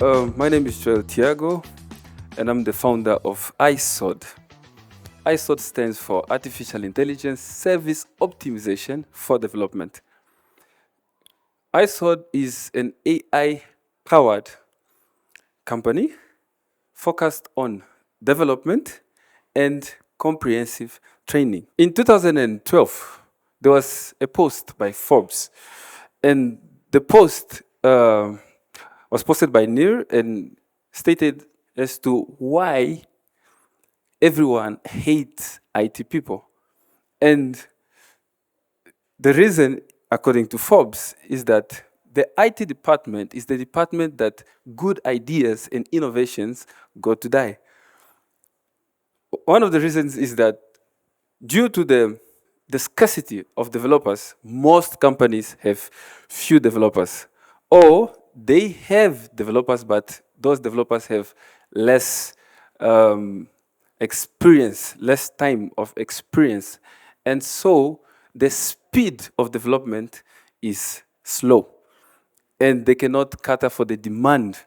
My name is Tiago, and I'm the founder of AISOD. AISOD stands for Artificial Intelligence Service Optimization for Development. AISOD is an AI-powered company focused on development and comprehensive training. In 2012, there was a post by Forbes, and the post was posted by Nir and stated as to why everyone hates IT people. And the reason, according to Forbes, is that the IT department is the department that good ideas and innovations go to die. One of the reasons is that due to the scarcity of developers, most companies have few developers, or they have developers, but those developers have less experience, less time of experience. And so the speed of development is slow, and they cannot cater for the demand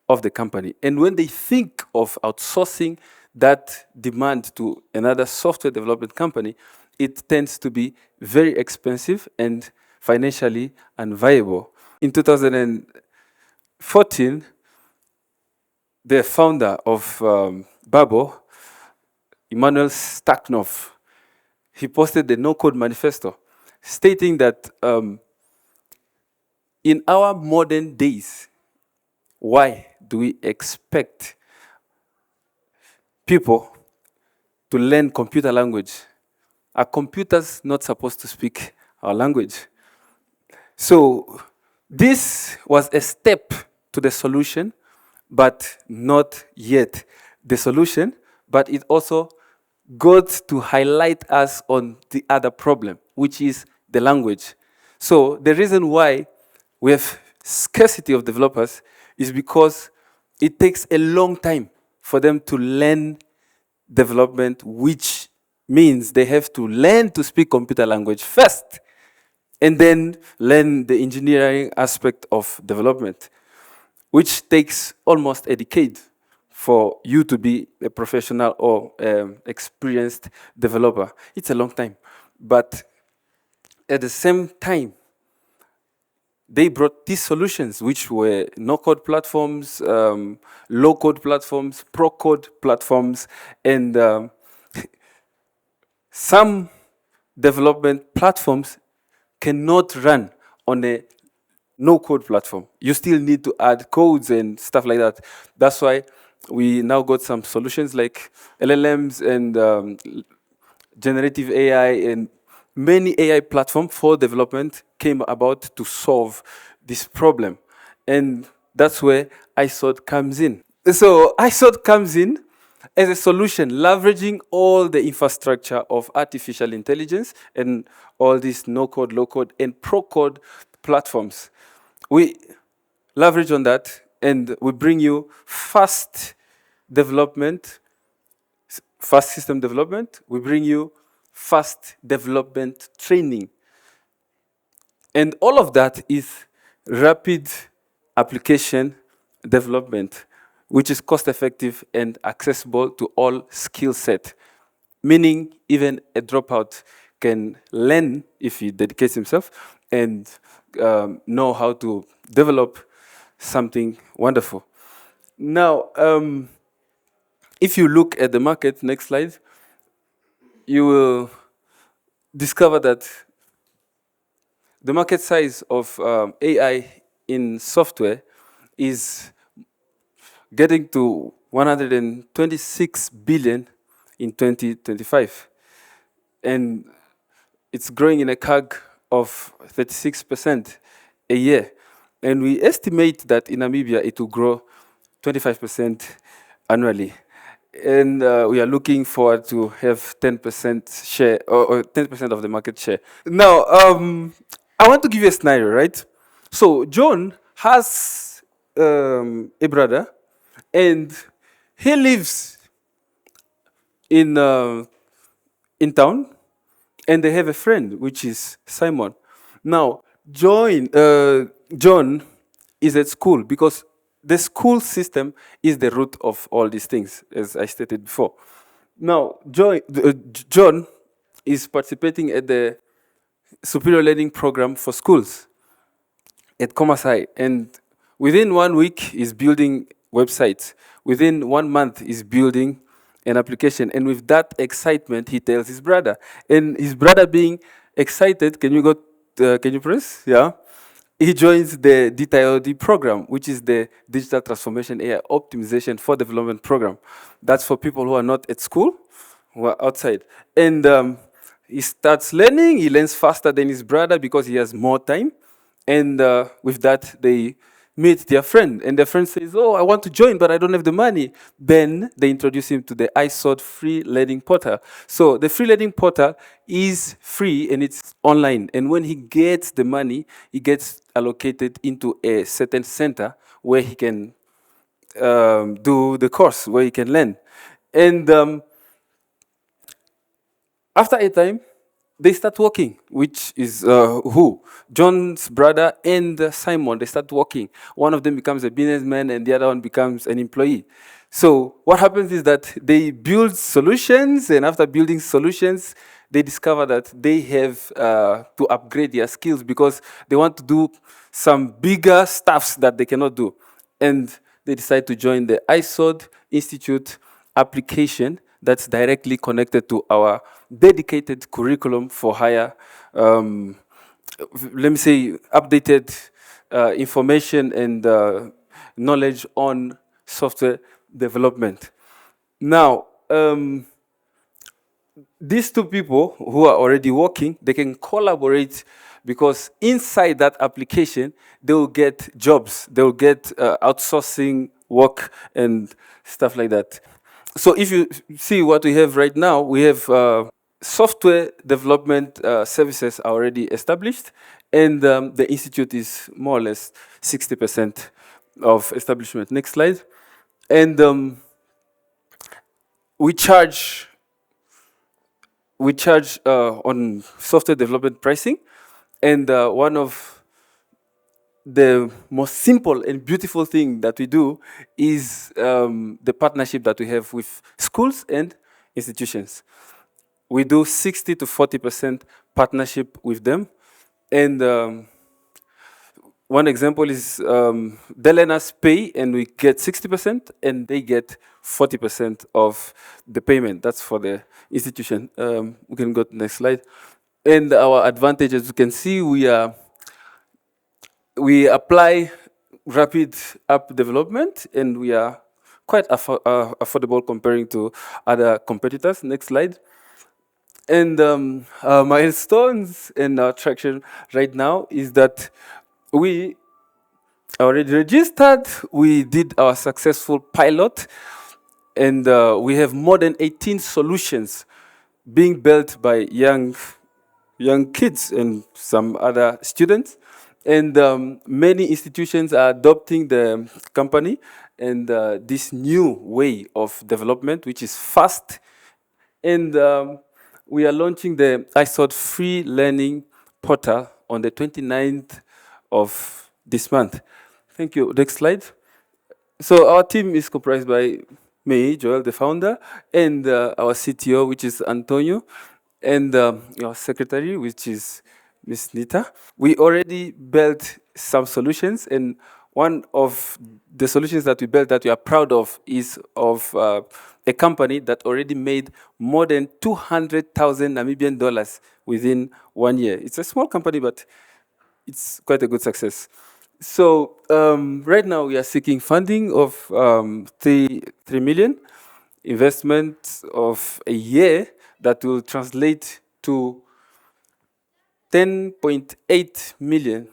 of the company. And when they think of outsourcing that demand to another software development company, it tends to be very expensive and financially unviable. In 2014, the founder of Babo, Emmanuel Staknov, he posted the no-code manifesto stating that in our modern days, why do we expect people to learn computer language? Are computers not supposed to speak our language? So this was a step to the solution, but not yet the solution, but it also got to highlight us on the other problem, which is the language. So the reason why we have scarcity of developers is because it takes a long time for them to learn development, which means they have to learn to speak computer language first, and then learn the engineering aspect of development, which takes almost a decade for you to be a professional or experienced developer. It's a long time. But at the same time, they brought these solutions, which were no-code platforms, low-code platforms, pro-code platforms, and some development platforms cannot run on a no-code platform. You still need to add codes and stuff like that. That's why we now got some solutions like LLMs and generative AI, and many AI platforms for development came about to solve this problem. And that's where ISOD comes in. So ISOD comes in as a solution, leveraging all the infrastructure of artificial intelligence and all these no-code, low-code, and pro-code platforms. We leverage on that, and we bring you fast development, fast system development. We bring you fast development training. And all of that is rapid application development, which is cost-effective and accessible to all skill set, meaning even a dropout can learn if he dedicates himself and know how to develop something wonderful. Now, if you look at the market, next slide, you will discover that the market size of AI in software is getting to 126 billion in 2025. And it's growing in a CAG of 36% a year. And we estimate that in Namibia it will grow 25% annually. And we are looking forward to have 10% share or 10% of the market share. Now, I want to give you a scenario, right? So John has a brother, and he lives in town, and they have a friend, which is Simon. Now, John is at school because the school system is the root of all these things, as I stated before. Now, John is participating at the Superior Learning Program for schools at Komasai, and within 1 week, he's building websites. Within 1 month, he's building an application, and with that excitement, he tells his brother. And his brother being excited, can you press? Yeah. He joins the DTIOD program, which is the Digital Transformation AI Optimization for Development program. That's for people who are not at school, who are outside. And he starts learning. He learns faster than his brother because he has more time. And with that, they meet their friend. And their friend says, oh, I want to join, but I don't have the money. Then they introduce him to the AISOD free learning portal. So the free learning portal is free and it's online. And when he gets the money, he gets allocated into a certain center where he can do the course, where he can learn. And after a time, they start working, which is who? John's brother and Simon, they start working. One of them becomes a businessman and the other one becomes an employee. So what happens is that they build solutions, and after building solutions, they discover that they have to upgrade their skills because they want to do some bigger stuffs that they cannot do. And they decide to join the ISOD Institute application that's directly connected to our dedicated curriculum for higher, let me say, updated information and knowledge on software development. Now, these two people who are already working, they can collaborate because inside that application, they will get jobs, they will get outsourcing work and stuff like that. So if you see what we have right now, we have software development services already established, and the institute is more or less 60% of establishment. Next slide. And we charge on software development pricing, and one of the most simple and beautiful thing that we do is the partnership that we have with schools and institutions. We do 60 to 40% partnership with them. And one example is they let us pay and we get 60% and they get 40% of the payment. That's for the institution. We can go to the next slide. And our advantage, as you can see, we apply rapid app development, and we are quite affordable comparing to other competitors. Next slide. And milestones and our traction right now is that we already registered, we did our successful pilot, and we have more than 18 solutions being built by young kids and some other students. And many institutions are adopting the company and this new way of development, which is fast. And we are launching the ISOD free learning portal on the 29th of this month. Thank you. Next slide. So our team is comprised by me, Joel, the founder, and our CTO, which is Antonio, and your secretary, which is Miss Nita. We already built some solutions, and one of the solutions that we built that we are proud of is of a company that already made more than 200,000 Namibian dollars within 1 year. It's a small company, but it's quite a good success. So right now we are seeking funding of 3 million, investment of a year that will translate to 10.8 million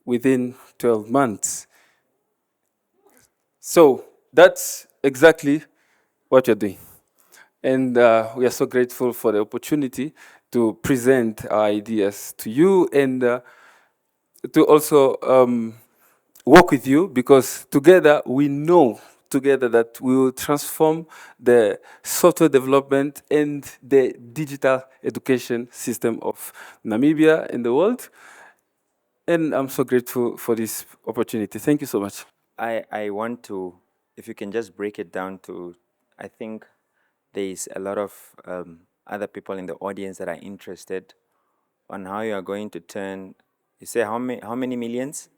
within 12 months. So that's exactly what you're doing. And we are so grateful for the opportunity to present our ideas to you and to also work with you, because together we know together that we will transform the software development and the digital education system of Namibia and the world. And I'm so grateful for this opportunity. Thank you so much. I want to, if you can just break it down to, I think there's a lot of other people in the audience that are interested on how you are going to turn, you say how many millions?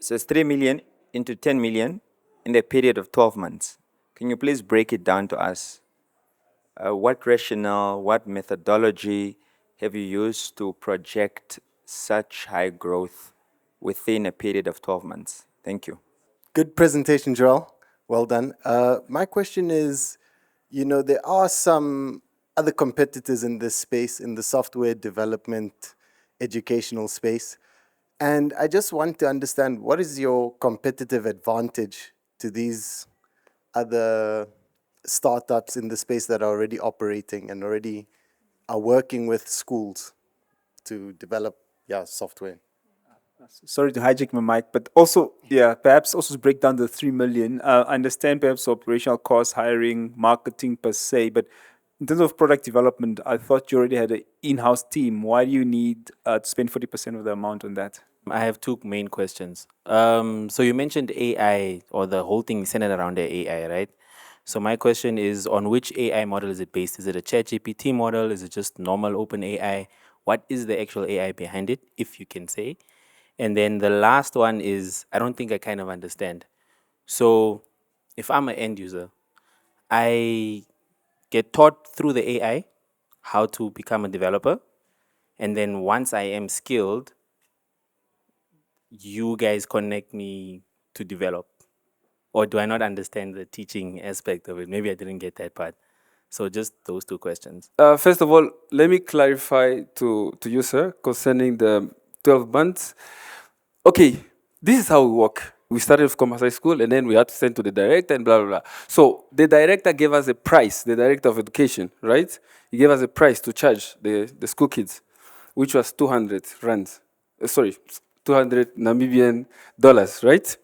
So it's 3 million into 10 million in a period of 12 months. Can you please break it down to us? What rationale, what methodology have you used to project such high growth within a period of 12 months? Thank you. Good presentation, Joel. Well done. My question is, there are some other competitors in this space, in the software development, educational space. And I just want to understand, what is your competitive advantage to these other startups in the space that are already operating and already are working with schools to develop, software? Sorry to hijack my mic, but also, yeah, perhaps also to break down the 3 million. I understand perhaps operational costs, hiring, marketing per se, but in terms of product development, I thought you already had an in-house team. Why do you need to spend 40% of the amount on that? I have two main questions. So you mentioned AI, or the whole thing centered around the AI, right? So my question is, on which AI model is it based? Is it a ChatGPT model? Is it just normal open AI? What is the actual AI behind it, if you can say? And then the last one is, I don't think I kind of understand. So if I'm an end user, I get taught through the AI how to become a developer. And then once I am skilled, you guys connect me to develop. Or do I not understand the teaching aspect of it? Maybe I didn't get that part. So just those two questions. First of all, let me clarify to you, sir, concerning the 12 months. Okay, this is how we work. We started with commerce high school, and then we had to send to the director and blah, blah, blah. So the director gave us a price, the director of education, right? He gave us a price to charge the school kids, which was 200 rands. Sorry, 200 Namibian dollars, right?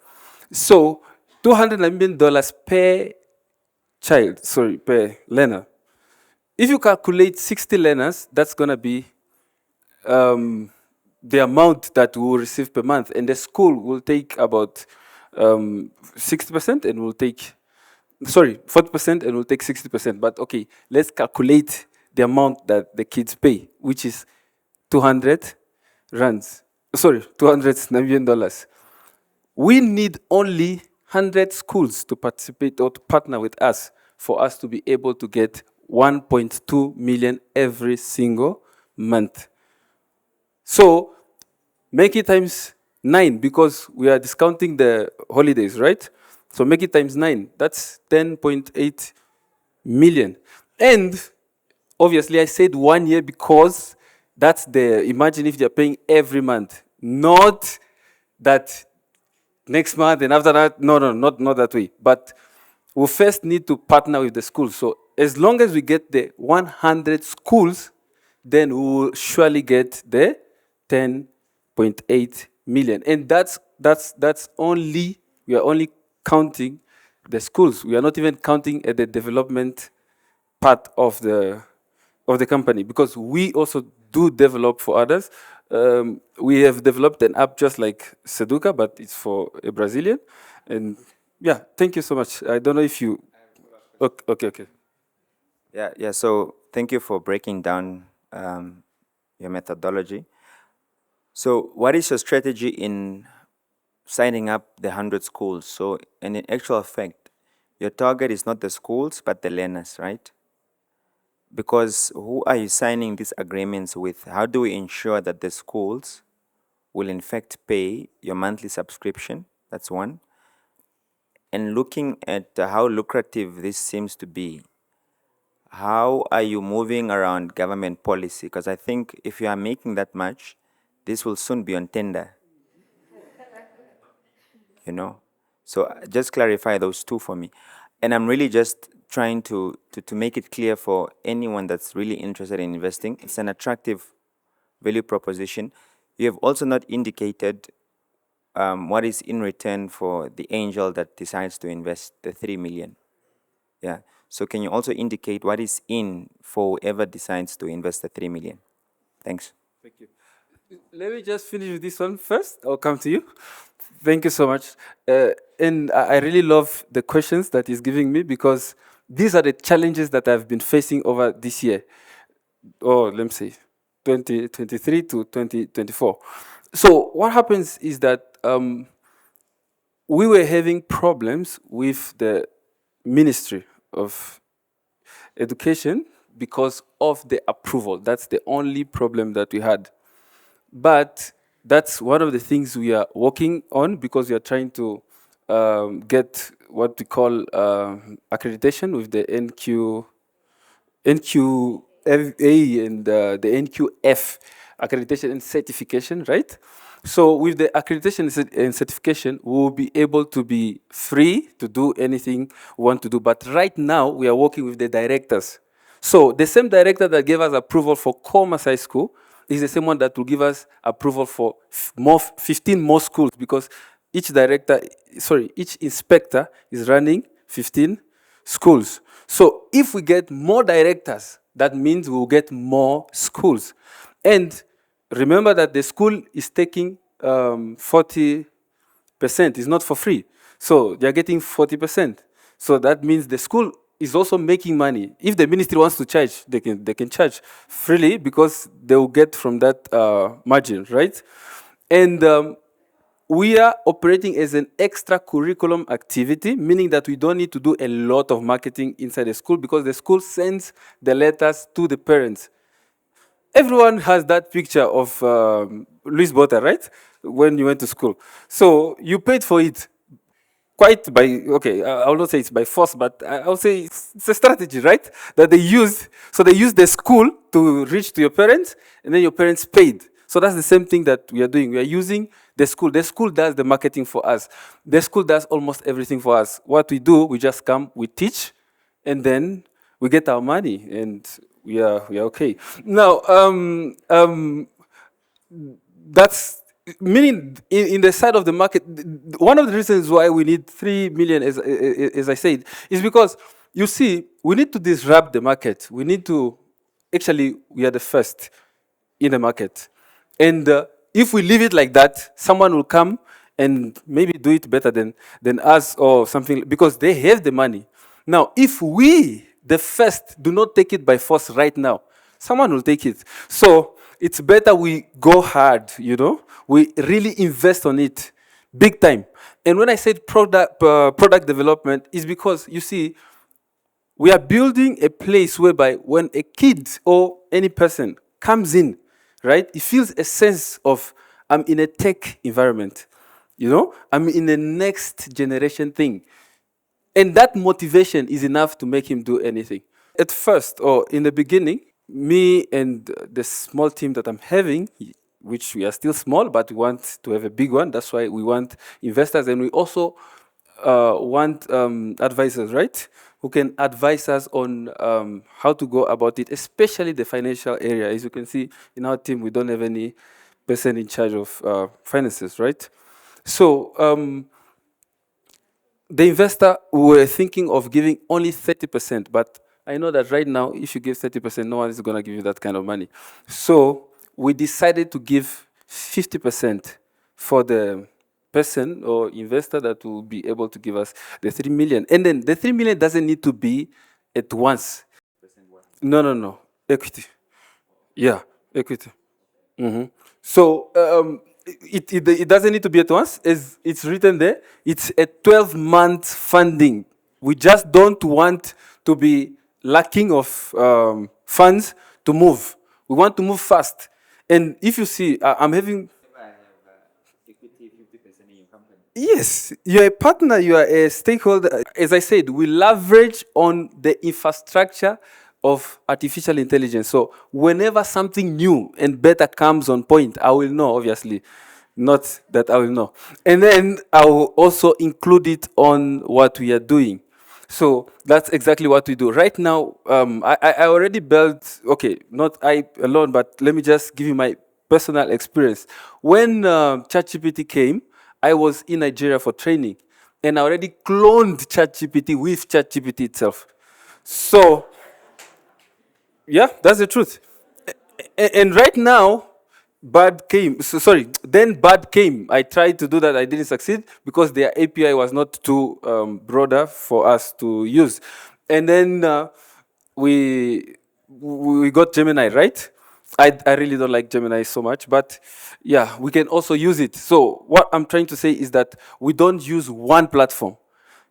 So 200 Namibian dollars per child, sorry, per learner. If you calculate 60 learners, that's going to be the amount that we will receive per month. And the school will take about 60% and will take, sorry, 40% and will take 60%. But okay, let's calculate the amount that the kids pay, which is 200 rands. Sorry, 200 Namibian dollars. We need only 100 schools to participate or to partner with us for us to be able to get 1.2 million every single month. So make it times 9 because we are discounting the holidays, right? So make it times 9. That's 10.8 million. And obviously, I said 1 year because that's the, imagine if they're paying every month, not that next month and after that. No, no, not that way. But we first need to partner with the schools. So as long as we get the 100 schools, then we will surely get the 10.8 million. And that's only, we are only counting the schools. We are not even counting at the development part of the company, because we also do develop for others. We have developed an app just like Seduka, but it's for a Brazilian. And yeah, thank you so much. I don't know if you. Okay. Yeah. So thank you for breaking down your methodology. So, what is your strategy in signing up the 100 schools? So, in actual fact, your target is not the schools but the learners, right? Because who are you signing these agreements with? How do we ensure that the schools will in fact pay your monthly subscription? That's one. And looking at how lucrative this seems to be, how are you moving around government policy? Because I think if you are making that much, this will soon be on tender. You know, so just clarify those two for me. And I'm really just trying to make it clear for anyone that's really interested in investing. It's an attractive value proposition. You have also not indicated what is in return for the angel that decides to invest the 3 million. Yeah. So can you also indicate what is in for whoever decides to invest the 3 million? Thanks. Thank you. Let me just finish with this one first. I'll come to you. Thank you so much. And I really love the questions that he's giving me because these are the challenges that I've been facing over this year. Or let me say 2023 to 2024. So what happens is that we were having problems with the Ministry of Education because of the approval. That's the only problem that we had. But that's one of the things we are working on because we are trying to get what we call accreditation with the NQFA and the NQF accreditation and certification, right? So with the accreditation and certification, we will be able to be free to do anything we want to do. But right now, we are working with the directors. So the same director that gave us approval for Commerce High School is the same one that will give us approval for 15 more schools because each inspector is running 15 schools. So if we get more directors, that means we will get more schools. And remember that the school is taking 40%. It's not for free. So they're getting 40%. So that means the school is also making money. If the ministry wants to charge, they can charge freely because they will get from that margin, right? And we are operating as an extra curriculum activity, meaning that we don't need to do a lot of marketing inside the school because the school sends the letters to the parents. Everyone has that picture of Luis Bota, right? When you went to school. So you paid for it quite by, okay, I will not say it's by force, but I will say it's a strategy, right? That they used. So they used the school to reach to your parents, and then your parents paid. So that's the same thing that we are doing. We are using the school. The school does the marketing for us. The school does almost everything for us. What we do, we just come, we teach, and then we get our money, and we are okay. Now, that's meaning in the side of the market. One of the reasons why we need 3 million, as I said, is because you see, we need to disrupt the market. We need to actually, we are the first in the market, and if we leave it like that, someone will come and maybe do it better than us or something because they have the money. Now, if we, the first, do not take it by force right now, someone will take it. So it's better we go hard, you know? We really invest on it big time. And when I said product development, is because, you see, we are building a place whereby when a kid or any person comes in, right, he feels a sense of, I'm in a tech environment, you know? I'm in the next generation thing. And that motivation is enough to make him do anything. At first, or in the beginning, me and the small team that I'm having, which we are still small, but we want to have a big one. That's why we want investors, and we also want advisors, right? Who can advise us on how to go about it, especially the financial area. As you can see, in our team, we don't have any person in charge of finances, right? So the investor, we were thinking of giving only 30%, but I know that right now, if you give 30%, no one is going to give you that kind of money. So we decided to give 50% for the person or investor that will be able to give us the 3 million. And then the 3 million doesn't need to be at once. No. Equity. Yeah, equity. So it doesn't need to be at once. As it's written there, it's a 12-month funding. We just don't want to be lacking of funds to move. We want to move fast. And if you see, I'm having... Yes, you're a partner, you are a stakeholder. As I said, we leverage on the infrastructure of artificial intelligence. So whenever something new and better comes on point, I will know, obviously. Not that I will know. And then I will also include it on what we are doing. So that's exactly what we do. Right now, I already built, okay, not I alone, but let me just give you my personal experience. When ChatGPT came, I was in Nigeria for training, and I already cloned ChatGPT with ChatGPT itself. So, yeah, that's the truth. And right now, Bad came. Then Bad came. I tried to do that. I didn't succeed because their API was not too broader for us to use. And then we got Gemini, right? I really don't like Gemini so much, but yeah, we can also use it. So what I'm trying to say is that we don't use one platform,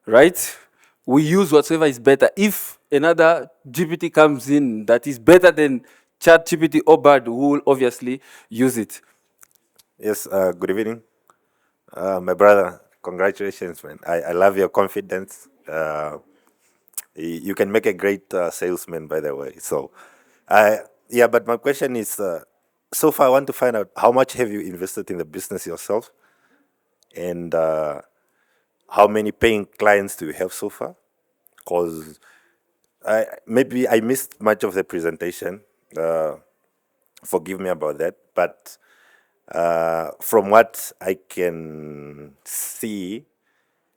right? We use whatever is better. If another GPT comes in that is better than ChatGPT or Bard, we will obviously use it. Yes, good evening. My brother, congratulations, man. I love your confidence. You can make a great salesman, by the way. So, yeah, but my question is, so far I want to find out how much have you invested in the business yourself, and how many paying clients do you have so far? Because maybe I missed much of the presentation. Forgive me about that, but from what I can see,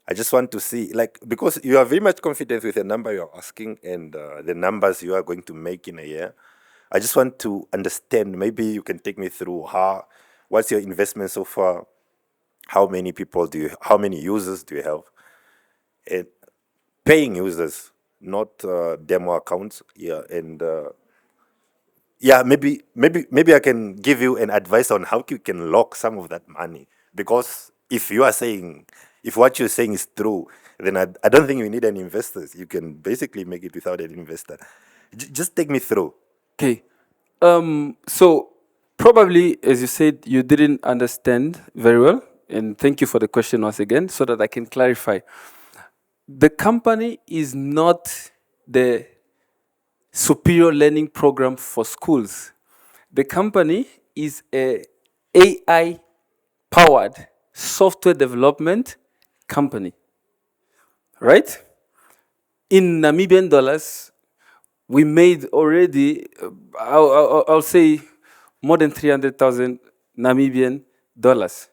I just want to see, like, because you are very much confident with the number you're asking and the numbers you are going to make in a year. I just want to understand, maybe you can take me through what's your investment so far? How many people how many users do you have? And paying users, not demo accounts. Yeah, and yeah, maybe I can give you an advice on how you can lock some of that money. Because if what you're saying is true, then I don't think you need any investors. You can basically make it without an investor. Just take me through. Okay. So probably, as you said, you didn't understand very well. And thank you for the question once again, so that I can clarify. The company is not the superior learning program for schools. The company is a AI-powered software development company, right? In Namibian dollars, we made already, I'll say, more than 300,000 Namibian dollars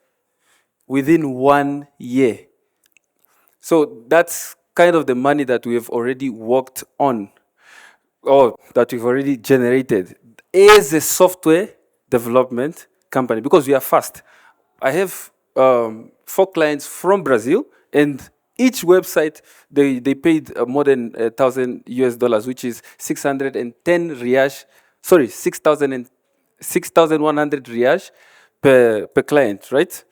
within 1 year. So that's kind of the money that we have already worked on, or that we've already generated as a software development company, because we are fast. I have 4 clients from Brazil, and each website, they paid more than $1,000 US, which is 610 reais, 6,100 reais per client, right?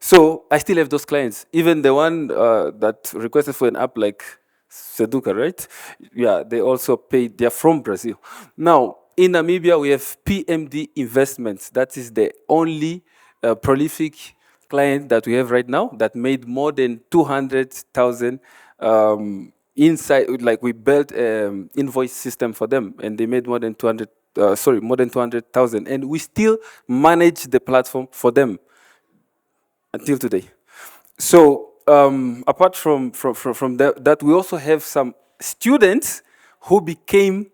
So I still have those clients. Even the one that requested for an app like Seduka, right? Yeah, they also paid. They're from Brazil. Now, in Namibia, we have FNB Investments. That is the only prolific client that we have right now that made more than 200,000 inside. Like, we built an invoice system for them, and they made more than 200,000. And we still manage the platform for them until today. So apart from that, we also have some students who became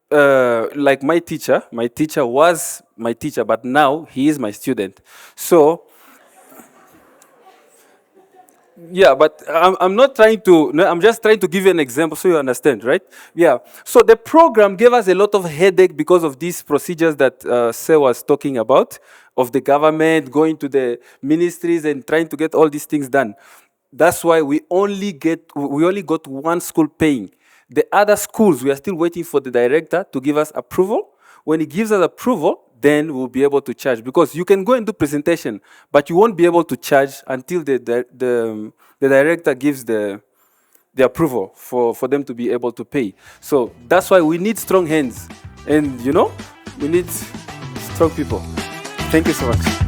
like my teacher. My teacher was my teacher, but now he is my student. So yeah, but I'm not trying to, no, I'm just trying to give you an example so you understand, right? Yeah. So the program gave us a lot of headache because of these procedures that Sir was talking about, of the government going to the ministries and trying to get all these things done. That's why we only got 1 school paying. The other schools, we are still waiting for the director to give us approval. When he gives us approval, then we'll be able to charge, because you can go and do presentation, but you won't be able to charge until the director gives the approval for them to be able to pay. So that's why we need strong hands, and we need strong people. Thank you so much.